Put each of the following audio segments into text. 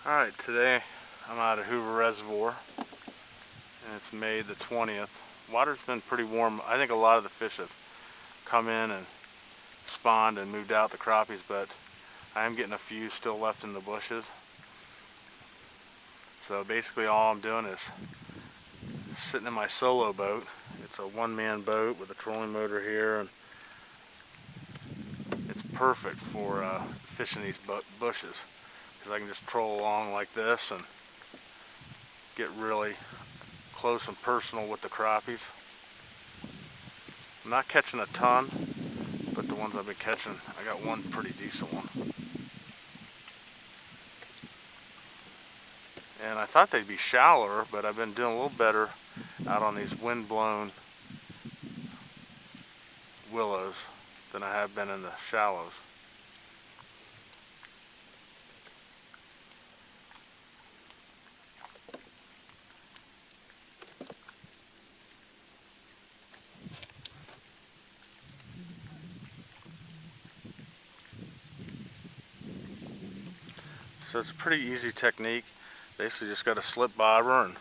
Alright, today I'm out of Hoover Reservoir and it's May the 20th. Water's been pretty warm. I think a lot of the fish have come in and spawned and moved out, the crappies, but I am getting a few still left in the bushes. So basically all I'm doing is sitting in my solo boat. It's a one-man boat with a trolling motor here, and it's perfect for fishing these bushes because I can just troll along like this and get really close and personal with the crappies. I'm not catching a ton, but the ones I've been catching, I got one pretty decent one. And I thought they'd be shallower, but I've been doing a little better out on these wind-blown willows than I have been in the shallows. So it's a pretty easy technique. Basically just got a slip bobber, and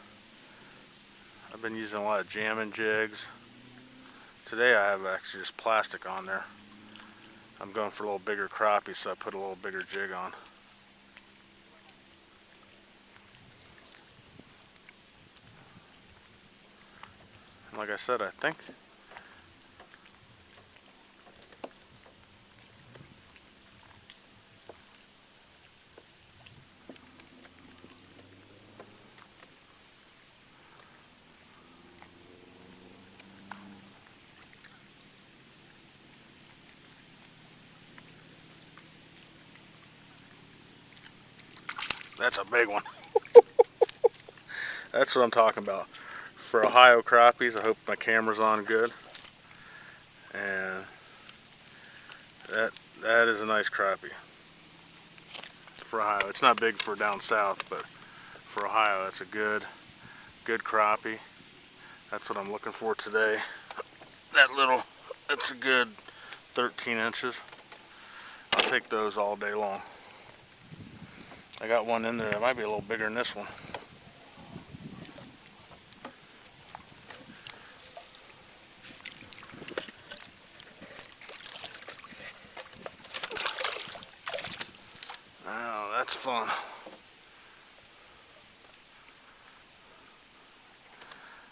I've been using a lot of jamming jigs. Today I have actually just plastic on there. I'm going for a little bigger crappie, so I put a little bigger jig on. And like I said, I think that's a big one. That's what I'm talking about. For Ohio crappies, I hope my camera's on good. And that is a nice crappie for Ohio. It's not big for down south, but for Ohio, it's a good crappie. That's what I'm looking for today. That's a good 13 inches. I'll take those all day long. I got one in there that might be a little bigger than this one. Oh, that's fun.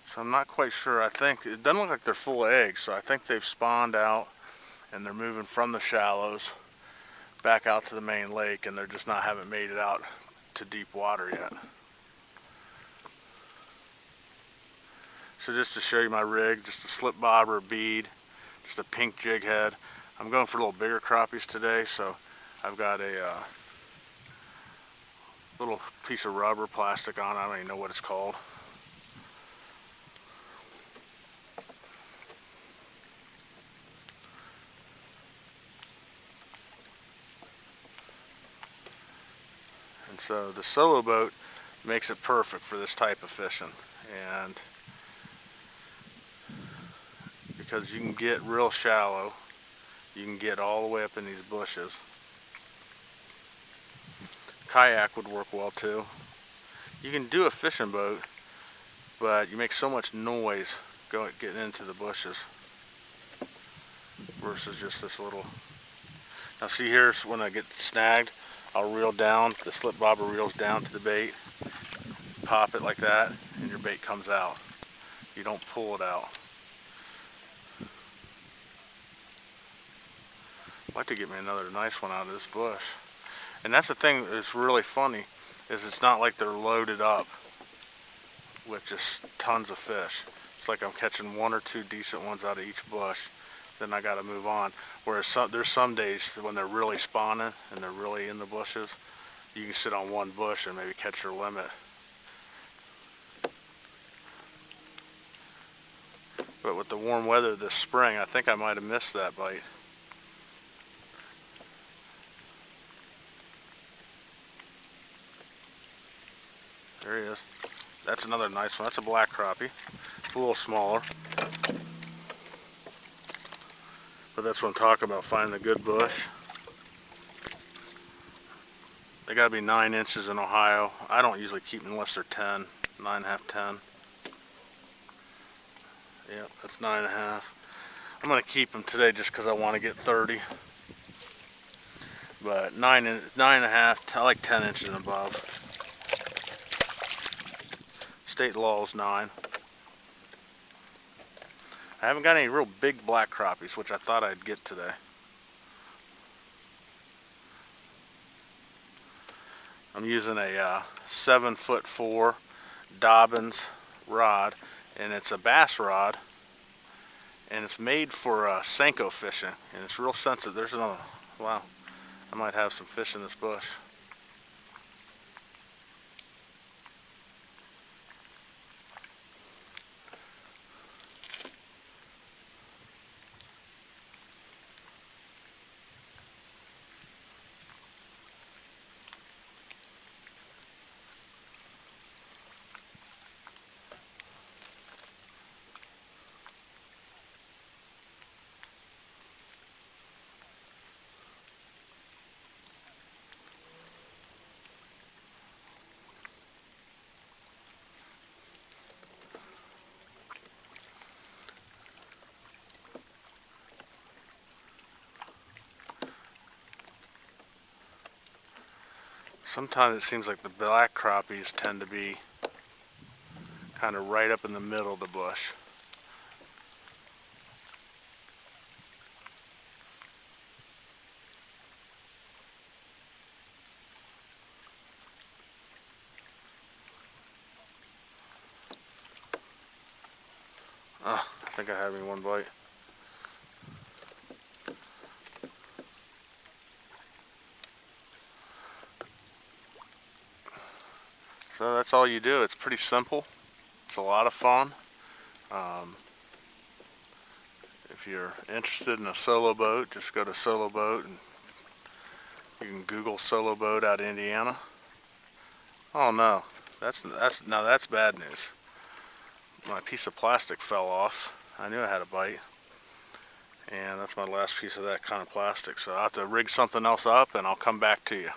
So I'm not quite sure. I think it doesn't look like they're full of eggs, so I think they've spawned out and they're moving from the shallows back out to the main lake, and they're just haven't made it out to deep water yet. So just to show you my rig, just a slip bobber, bead, just a pink jig head. I'm going for a little bigger crappies today, so I've got a little piece of rubber plastic on. I don't even know what it's called. And so the solo boat makes it perfect for this type of fishing, and because you can get real shallow, you can get all the way up in these bushes. Kayak would work well too. You can do a fishing boat, but you make so much noise getting into the bushes versus just this little. Now see, here's when I get snagged, I'll reel down, the slip bobber reels down to the bait, pop it like that, and your bait comes out. You don't pull it out. I'd like to get me another nice one out of this bush. And that's the thing that's really funny, is it's not like they're loaded up with just tons of fish. It's like I'm catching one or two decent ones out of each bush, then I gotta move on. Whereas there's some days when they're really spawning and they're really in the bushes, you can sit on one bush and maybe catch your limit. But with the warm weather this spring, I think I might have missed that bite. There he is. That's another nice one. That's a black crappie. It's a little smaller. But that's what I'm talking about, finding a good bush. They gotta be 9 inches in Ohio. I don't usually keep them unless they're 10, 9.5, 10. Yep, that's 9.5. I'm gonna keep them today just because I want to get 30. But 9.5, I like 10 inches and above. State law is 9. I haven't got any real big black crappies, which I thought I'd get today. I'm using a 7'4" Dobbins rod, and it's a bass rod, and it's made for Senko fishing, and it's real sensitive. There's another, wow, I might have some fish in this bush. Sometimes it seems like the black crappies tend to be kind of right up in the middle of the bush. Oh, I think I had me one bite. So that's all you do. It's pretty simple. It's a lot of fun. If you're interested in a solo boat, just go to Solo Boat, and you can Google Solo Boat out of Indiana. Oh no, that's bad news. My piece of plastic fell off. I knew I had a bite, and that's my last piece of that kind of plastic. So I'll have to rig something else up, and I'll come back to you.